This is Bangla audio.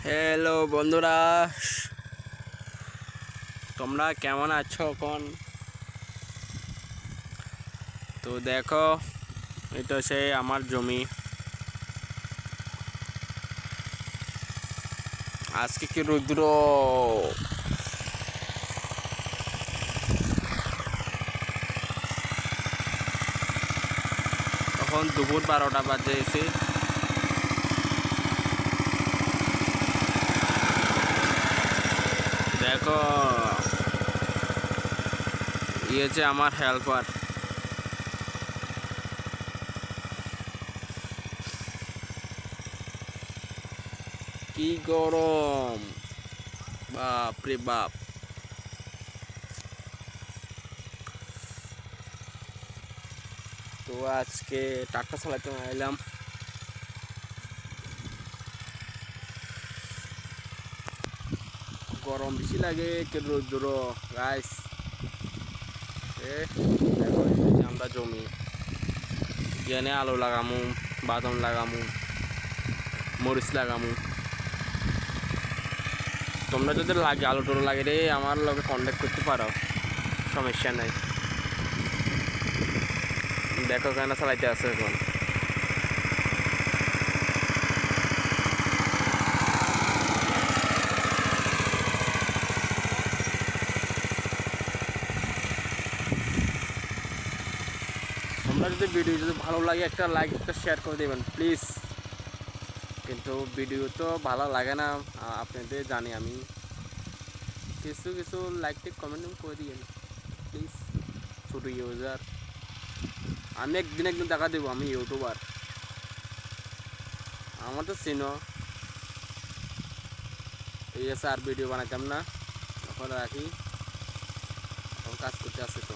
হ্যালো বন্ধুরা, তোমরা কেমন আছো এখন? তো দেখো, এটা সেই আমার জমি। আজকে কি রুদ্র! তখন দুপুর 12টা বাজে। দেখো, যে আমার হেল্পার। কি গরম, বাপ রে বাপ! তো আজকে ট্রাক্টর চালাতে এলাম। গরম বেশি লাগে কে রৌদ্র গাইস। দেখো, আমরা জমি এখানে আলু লাগামু, বাদাম লাগামু, মরিচ লাগামু। তোমরা যদি লাগে আলু টুলু লাগে রে, আমার লগে কন্ট্যাক্ট করতে পারো, সমস্যা নাই। দেখো কেন চালাইতে আছে এখন। তোমরা যদি ভিডিও যদি ভালো লাগে একটা লাইক একটা শেয়ার করে দেবেন প্লিজ। কিন্তু ভিডিও তো ভালো লাগে না, আপনাদের জানি আমি। কিছু কিছু লাইক টিক কমেন্ট করে দিবেন প্লিজ। ছোটো ইউজার, আমি একদিন দেখা দেবো আমি ইউটিউবার। আমার তো চিনো, এই আছে আর ভিডিও বানাতাম না, এখন রাখি, এখন কাজ করতে আসছে তো।